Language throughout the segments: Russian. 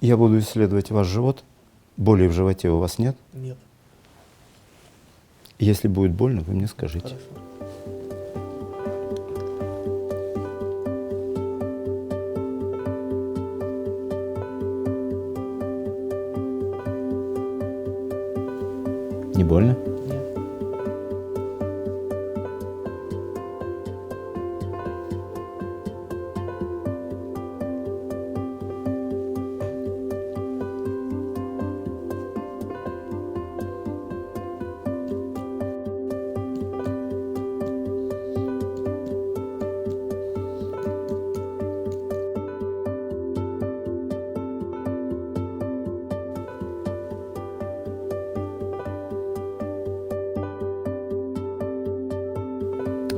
Я буду исследовать ваш живот. Боли в животе у вас нет? Нет. Если будет больно, вы мне скажите. Хорошо. Не больно? Нет.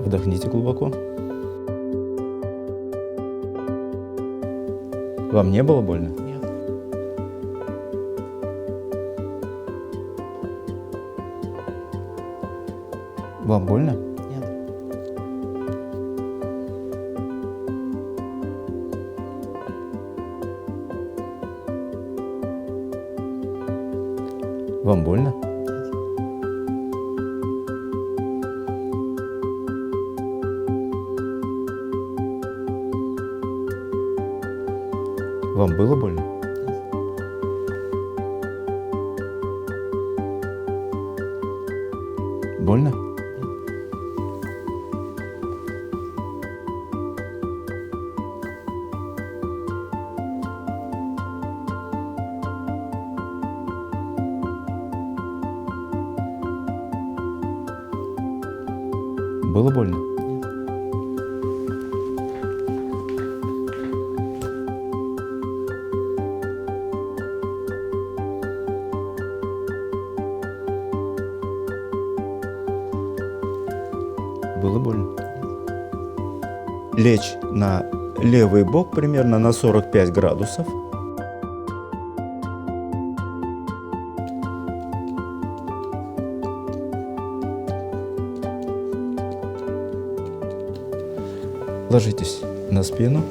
Вдохните глубоко. Вам не было больно? Нет. Вам больно? Нет. Вам больно? Вам было больно? Больно? Было больно? Было больно? Лечь на левый бок примерно на 45 градусов. Ложитесь на спину.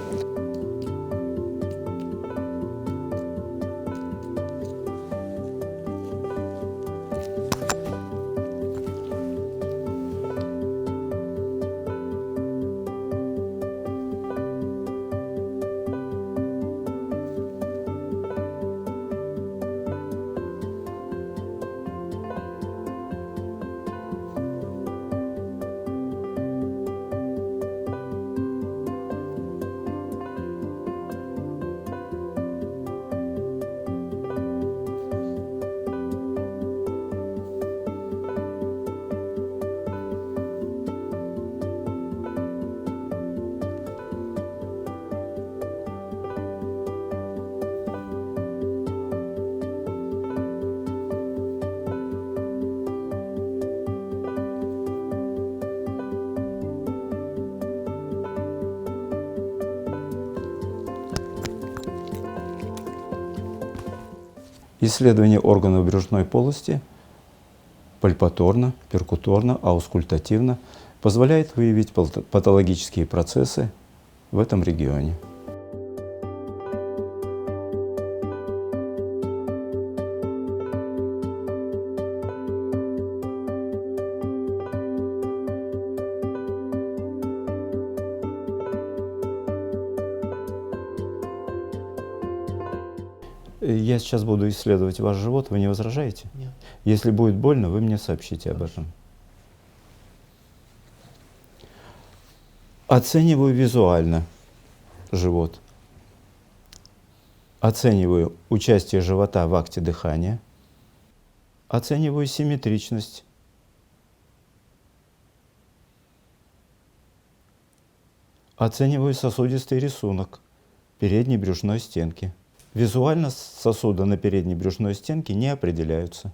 Исследование органов брюшной полости пальпаторно, перкуторно, аускультативно позволяет выявить патологические процессы в этом регионе. Я сейчас буду исследовать ваш живот, вы не возражаете? Нет. Если будет больно, вы мне сообщите об этом. Оцениваю визуально живот. Оцениваю участие живота в акте дыхания. Оцениваю симметричность. Оцениваю сосудистый рисунок передней брюшной стенки. Визуально сосуды на передней брюшной стенке не определяются.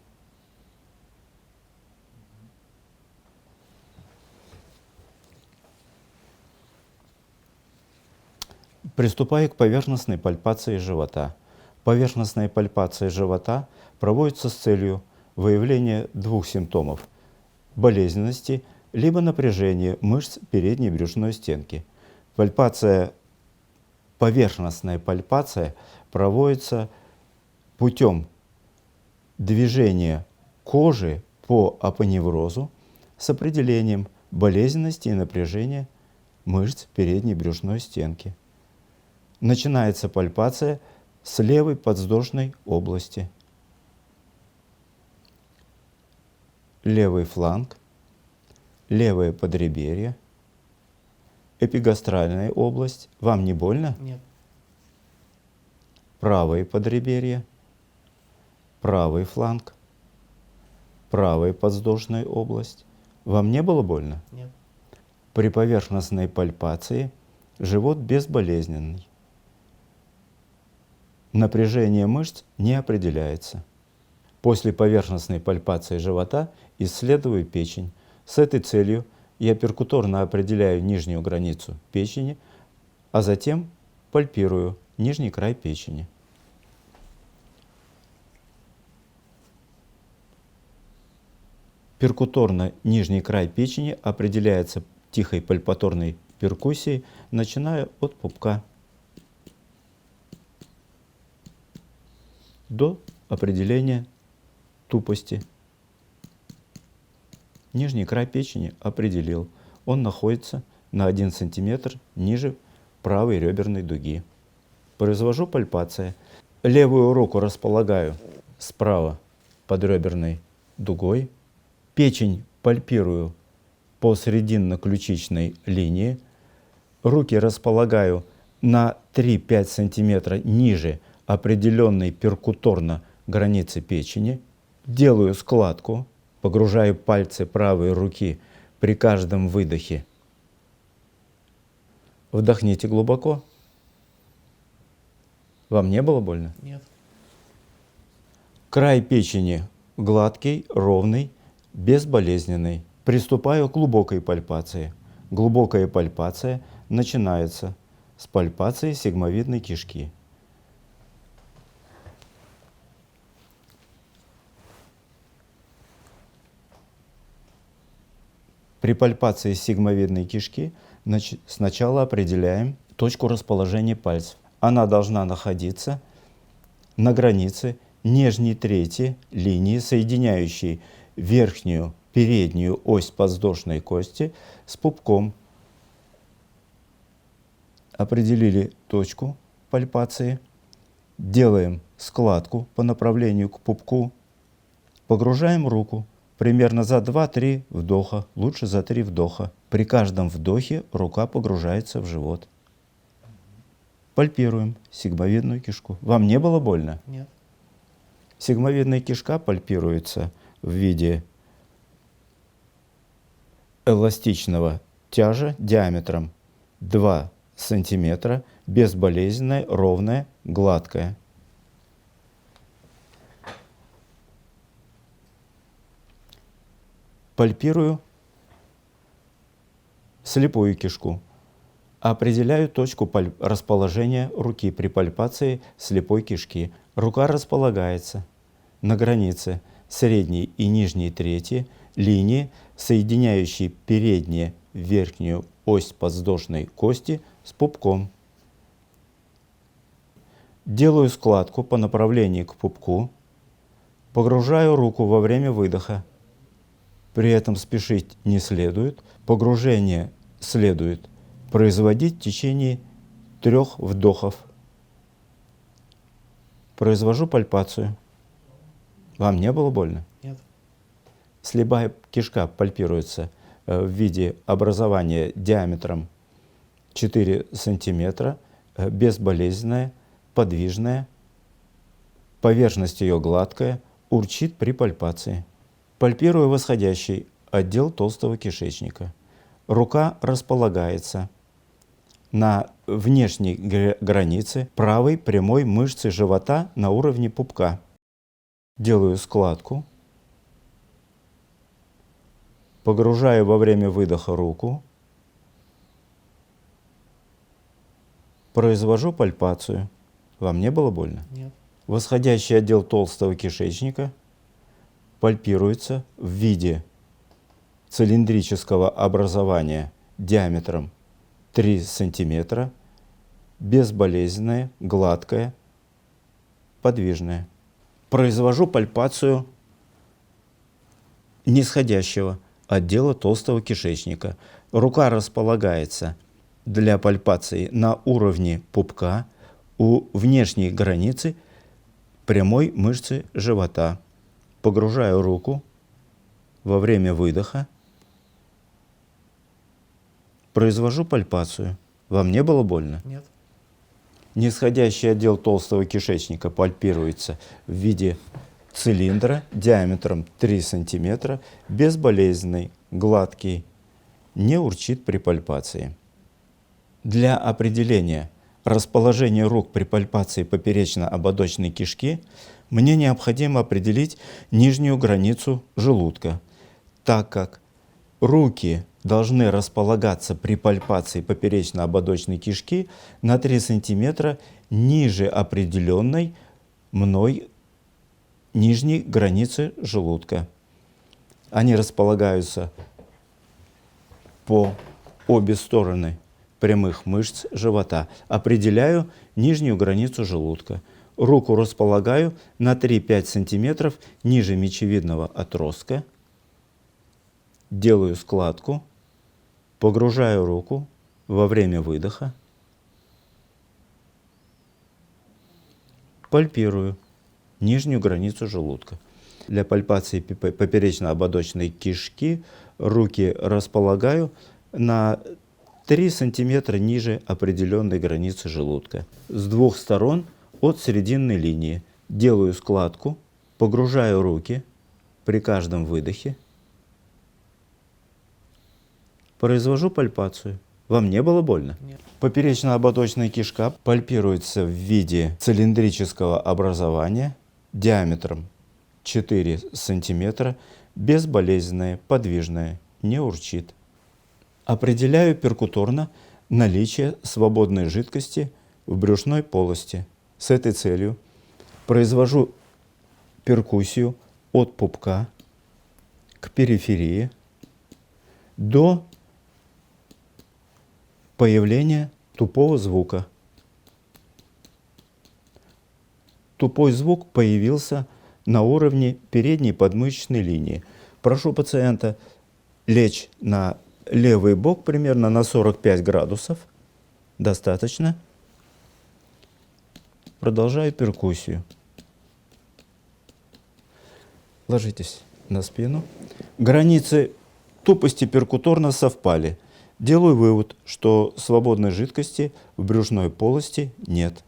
Приступаю к поверхностной пальпации живота. Поверхностная пальпация живота проводится с целью выявления двух симптомов – болезненности либо напряжения мышц передней брюшной стенки. Поверхностная пальпация проводится путем движения кожи по апоневрозу с определением болезненности и напряжения мышц передней брюшной стенки. Начинается пальпация с левой подвздошной области. Левый фланг, левое подреберье, эпигастральная область. Вам не больно? Нет. Правое подреберье, правый фланг, правая подвздошная область. Вам не было больно? Нет. При поверхностной пальпации живот безболезненный. Напряжение мышц не определяется. После поверхностной пальпации живота исследую печень. С этой целью я перкуторно определяю нижнюю границу печени, а затем пальпирую нижний край печени. Перкуторно нижний край печени определяется тихой пальпаторной перкуссией, начиная от пупка до определения тупости. Нижний край печени определил. Он находится на 1 см ниже правой реберной дуги. Произвожу пальпация. Левую руку располагаю справа под реберной дугой. Печень пальпирую по срединно-ключичной линии. Руки располагаю на 3-5 см ниже определенной перкуторно границы печени. Делаю складку, погружаю пальцы правой руки при каждом выдохе. Вдохните глубоко. Вам не было больно? Нет. Край печени гладкий, ровный, безболезненный. Приступаю к глубокой пальпации. Глубокая пальпация начинается с пальпации сигмовидной кишки. При пальпации сигмовидной кишки сначала определяем точку расположения пальцев. Она должна находиться на границе нижней трети линии, соединяющей верхнюю переднюю ось подвздошной кости с пупком. Определили точку пальпации, делаем складку по направлению к пупку, погружаем руку примерно за 2-3 вдоха, лучше за 3 вдоха. При каждом вдохе рука погружается в живот. Пальпируем сигмовидную кишку. Вам не было больно? Нет. Сигмовидная кишка пальпируется в виде эластичного тяжа диаметром 2 см, безболезненная, ровная, гладкая. Пальпирую слепую кишку. Определяю точку расположения руки при пальпации слепой кишки. Рука располагается на границе средней и нижней трети линии, соединяющей переднюю верхнюю ось подвздошной кости с пупком. Делаю складку по направлению к пупку, погружаю руку во время выдоха. При этом спешить не следует, погружение следует производить в течение 3 вдохов. Произвожу пальпацию. Вам не было больно? Нет. Слепая кишка пальпируется в виде образования диаметром 4 см, безболезненная, подвижная, поверхность ее гладкая, урчит при пальпации. Пальпирую восходящий отдел толстого кишечника. Рука располагается на внешней границе правой прямой мышцы живота на уровне пупка. Делаю складку, погружаю во время выдоха руку, произвожу пальпацию. Вам не было больно? Нет. Восходящий отдел толстого кишечника пальпируется в виде цилиндрического образования диаметром 3 см, безболезненная, гладкая, подвижная. Произвожу пальпацию нисходящего отдела толстого кишечника. Рука располагается для пальпации на уровне пупка у внешней границы прямой мышцы живота. Погружаю руку во время выдоха. Произвожу пальпацию. Вам не было больно? Нет. Нисходящий отдел толстого кишечника пальпируется в виде цилиндра диаметром 3 см, безболезненный, гладкий, не урчит при пальпации. Для определения расположения рук при пальпации поперечно-ободочной кишки мне необходимо определить нижнюю границу желудка, так как руки должны располагаться при пальпации поперечно-ободочной кишки на 3 см ниже определенной мной нижней границы желудка. Они располагаются по обе стороны прямых мышц живота. Определяю нижнюю границу желудка. Руку располагаю на 3-5 см ниже мечевидного отростка. Делаю складку. Погружаю руку во время выдоха. Пальпирую нижнюю границу желудка. Для пальпации поперечно-ободочной кишки руки располагаю на 3 см ниже определенной границы желудка. С двух сторон от срединной линии делаю складку, погружаю руки при каждом выдохе. Произвожу пальпацию. Вам не было больно? Нет. Поперечно-ободочная кишка пальпируется в виде цилиндрического образования диаметром 4 см, безболезненная, подвижная, не урчит. Определяю перкуторно наличие свободной жидкости в брюшной полости. С этой целью произвожу перкуссию от пупка к периферии до появления тупого звука. Тупой звук появился на уровне передней подмышечной линии. Прошу пациента лечь на левый бок примерно на 45 градусов. Достаточно. Продолжаю перкуссию. Ложитесь на спину. Границы тупости перкуторно совпали. Делаю вывод, что свободной жидкости в брюшной полости нет.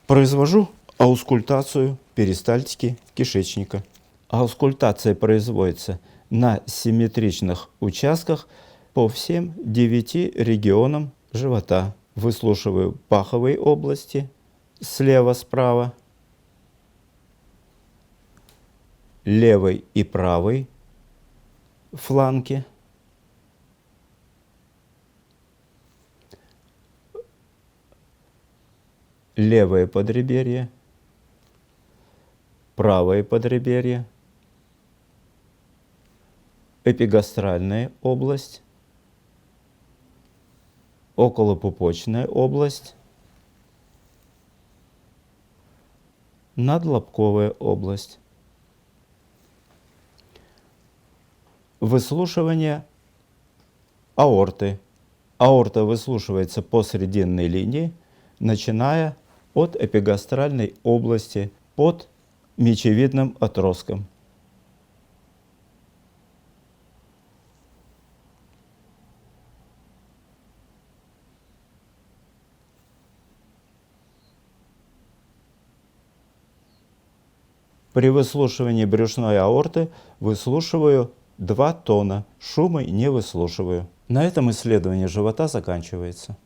Произвожу аускультацию перистальтики кишечника. Аускультация производится на симметричных участках по всем 9 регионам живота. Выслушиваю паховые области слева-справа, левой и правой фланги, левое подреберье, правое подреберье, эпигастральная область, околопупочная область, надлобковая область. Выслушивание аорты. Аорта выслушивается по срединной линии, начиная от эпигастральной области под мечевидным отростком. При выслушивании брюшной аорты выслушиваю 2 тона, шумы не выслушиваю. На этом исследование живота заканчивается.